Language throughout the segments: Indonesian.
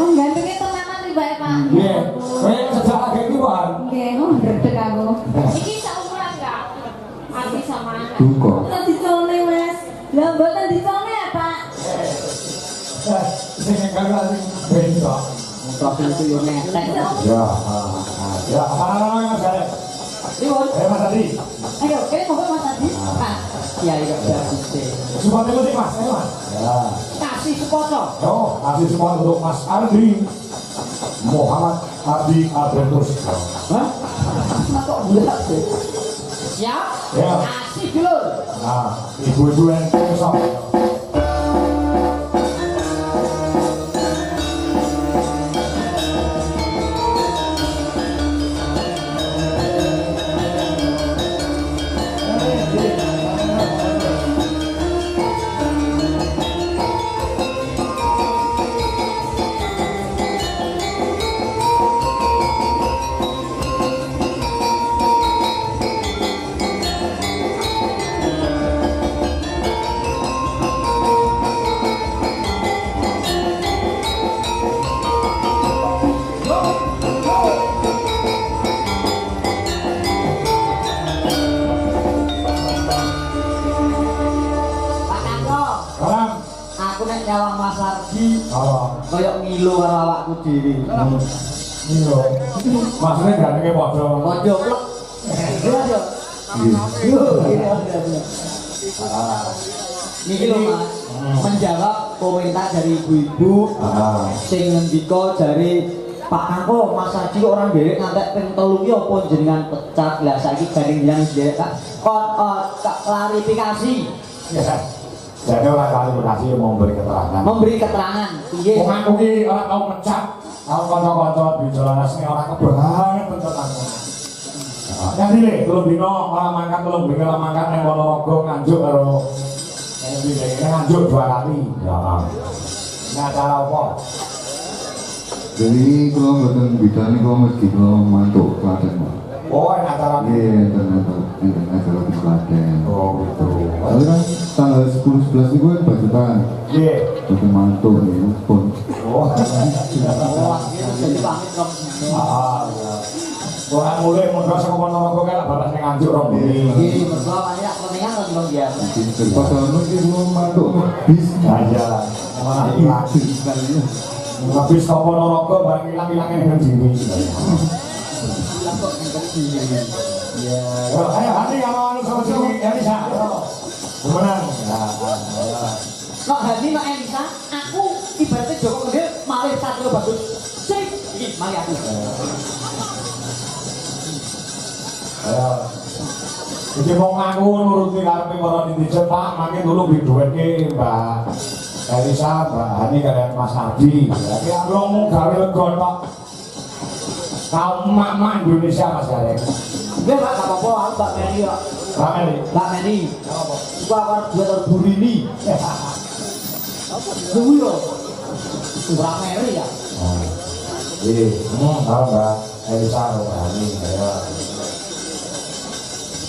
Gantengnya tenanan nih Pak Pak. Iya. Kayak sejak lagi ini Pak. Nggih, ndredeg aku. Iki seumuran enggak? Arti sama anak. Duka. Kok dicone Mas? Lah mboten dicone ya Pak. Sing kali lagi beda. Profil itu yo netek. Ya, ya, apa Mas Ade? Riwon. Mas Adi. Ayo, kene mau Mas Adi. Pak, kiai kok bisa. Support itu sih Mas, ayo Mas. Ya. Kasih sepoto. Yo, kasih support untuk Mas Adi. Muhammad Adi Albertus. Hah? Mas kok bulat sih? Siap? Ya. Kasih dulu. Nah, ibu-ibu yang besok. Nyawang Mas Ardi Kalau ngilu karo awakku dhewe. iya, maksudnya gantengnya podo. Podo plek. Iya yo. Iya. Niki lho Mas, menjawab komentar dari ibu-ibu sing ngendika dari Pak Kangko, Mas Ardi kok orang derek ngantek ping 3 ki apa jenengan pecat. Lah saiki gandeng jenengan derek Kak. Kon klarifikasi. Jadi orang klarifikasi mau memberi keterangan. Memberi keterangan. Piye? Wong aku ki ora tau mecat. Aku kanca-kanca di jalan asli orang kebanget pencet aku. Yang ini, belum dino orang mangkat belum dino orang mangkat yang Ponorogo nganjuk karo ini nganjuk 2 kali. Ya, ini acara apa? Jadi kalau mboten bidane kok mesti kalau mantuk Klaten, Pak. Oh, ini acara Iya, ternyata acara di Klaten. Oh, gitu. Lalu kan tanggal 10-11 itu kan Bajutan. Iya. Jadi mantuk nih, pun. Oh, Jadi pamit kok. iya. Orang mulai mundur saka Ponorogo kan bapak sing nganjuk rong bengi. Iki mergo banyak kelingan kok belum biasa. Jadi pas ono ki belum mantuk bis. Aja. Mana iki? Sekali. Habis ke Ponorogo barang ilang-ilangnya dengan diri. Ya, ayo hati kalau anu sama sini, ya bisa. Kemenang. Kok Hadi mak Elisa, aku ibaratnya Joko Kendil malih satu bagus. Sip, iki mari aku. Ayo. Iki wong aku nuruti karepe para netizen Pak, makin dulu biduweke Mbak Elisa, Mbak Hani kalian Mas Adi. Lagi aku ngomong gawe lega tok. Kaum emak-emak Indonesia Mas Gareng. Nggih Pak, gak apa-apa, aku Mbak Meri kok. Mbak Meri. Mbak Meri. Iku aku arep duwe karo Burini. Kuwi yo. Mbak Meri ya. Oh. Iya, kalau Mbak Elisa Mbak Hani ya.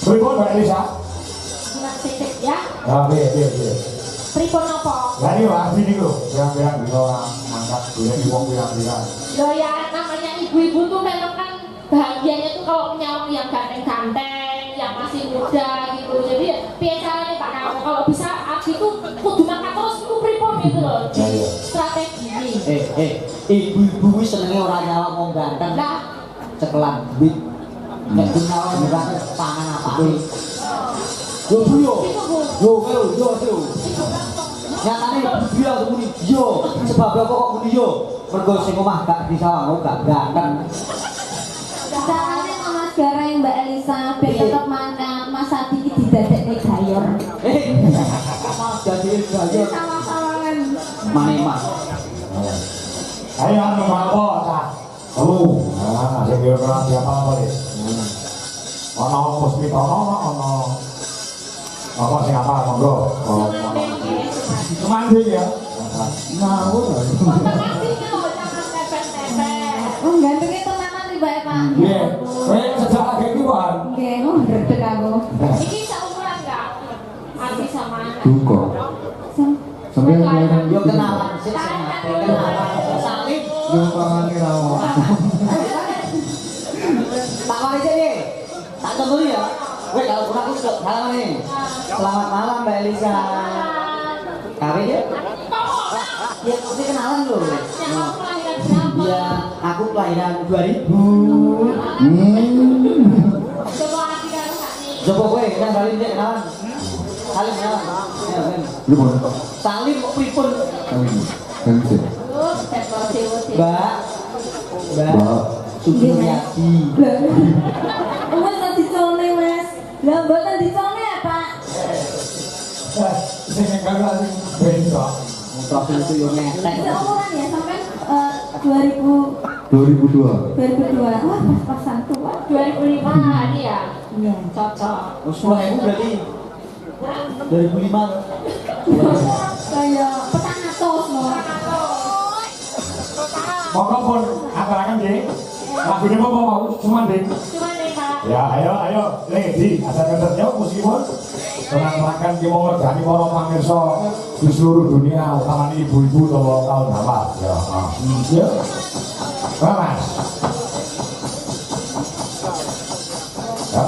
Pripun Mbak Elisa? Cuma titik ya. Ya, iya. Pripun apa? Lah ini Mbak Adi niku, bilang bisa angkat boleh di wong bilang. Loh ya namanya ibu-ibu tuh memang kan bahagianya tuh kalau punya orang yang ganteng-ganteng, yang masih muda gitu. Jadi piye caranya Pak Kangko kalau bisa Abi tuh kudu makan terus iku pripun gitu loh. Strategi ini. Ibu-ibu wis senenge ora nyawang wong ganteng. Lah, Cekelan duit. Nek nyawang ora pangan apane. Yo yo. Yo. Nyatane bilang kemuni yo. Sebab apa kok muni yo? Mergo sing omah gak disawang gak ganteng. Caranya sama Gareng Mbak Elisa biar tetap mana Mas Adi iki didadekne gayor. Mas jadi gayor. Sama-samaan. Mane Mas. Ayo anu mangko ta. Nah, sing yo ora siapa apa deh. Ono hospital ono. Apa sing apa monggo. Mandi ya. Ngawur. Oh, gantengnya tenanan nih Mbak Pak. Iya. Sejak lagi iki Pak. Nggih, ndredeg aku. ini seumuran enggak? Arti sama anak. Duka. Sampai Yo kenalan sih kenalan. Salim Nyumpangane ra ono. Tak mari sih. Tak contohin ya. Weh kalau pun aku salam nih. Selamat malam Mbak Elisa. Kawin ya? Ya pasti kenalan loh. Ya aku kelahiran 2000. Coba kowe kan balik dia kenalan. Salim kenalan. Ya, Ben. Pripun? Salim kok pripun? Kawin. Kawin. Mbak. Mbak. Sugiyati. Wes tak dicone Mas. Lah mboten dicone ya, Pak. Sing kagak lagi beda. Profil itu yo ngetek. Seumuran ya sampai 2000 2002. 2002. Wah, pas-pasan tua. 2005 ini ya. Iya. Cocok. Oh, 10.000 berarti 2005. Kayak petang atos no. Monggo pun aturaken nggih. Lagune apa mau cuman ding. Cuma nih Pak. Ya ayo lady ada kerja meskipun tenang-tenangkan ki mau ngerjani para pamirsa di seluruh dunia utamanya ibu-ibu atau kaum hawa ya. Ya. Mas. Ya.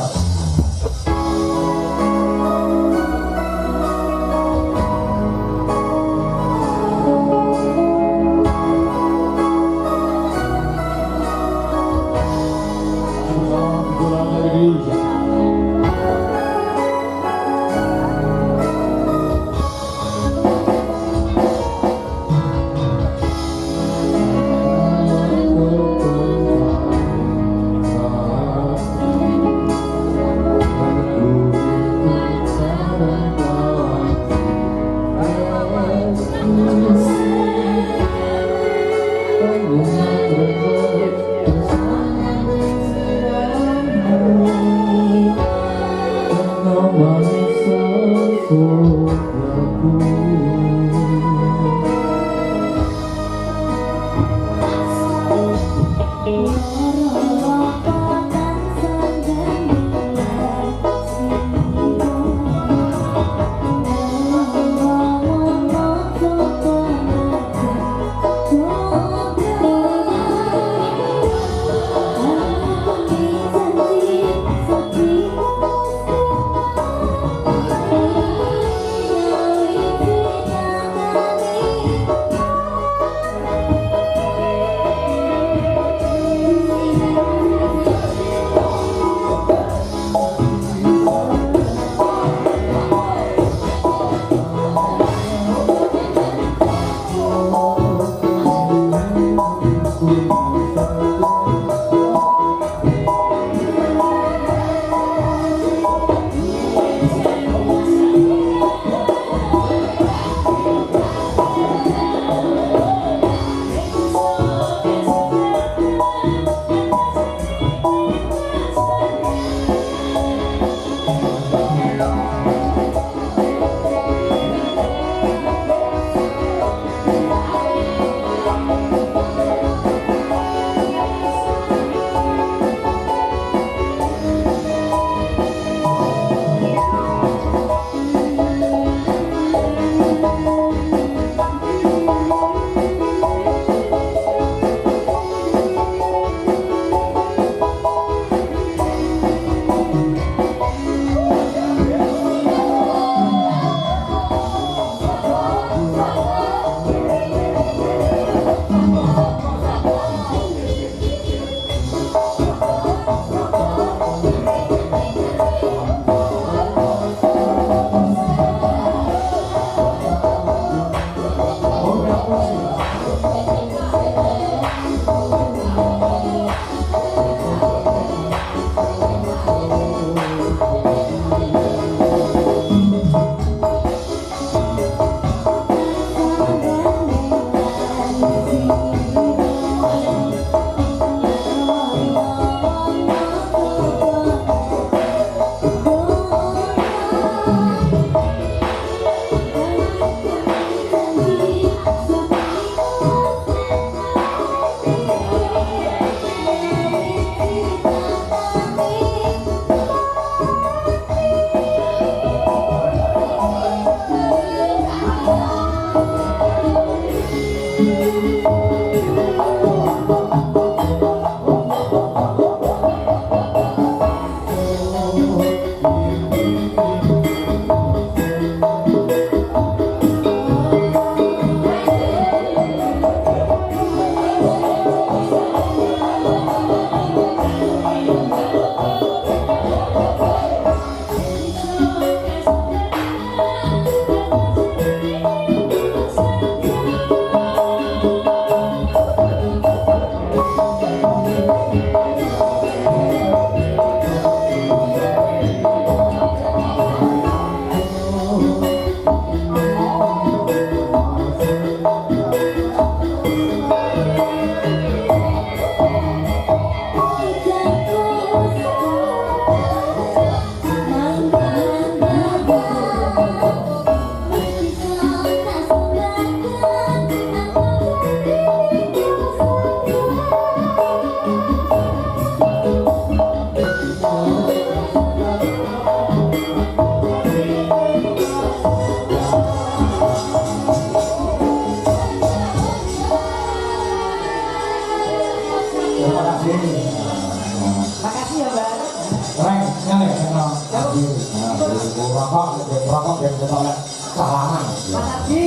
rokok yang kita oleh salaman. Mas Ardi,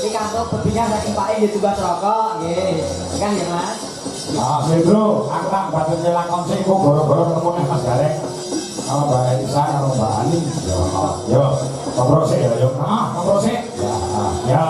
di kantor berpindah saking Pak ya tugas rokok, nggih. Kan ya Mas? Ah, Bro, aku tak batin nyelakon sih, kok goro-goro ketemu nih Mas Gareng. Sama Mbak Elisa, sama Mbak Ani. Yo, ngobrol sih ya, yo. Ngobrol sih. Ya,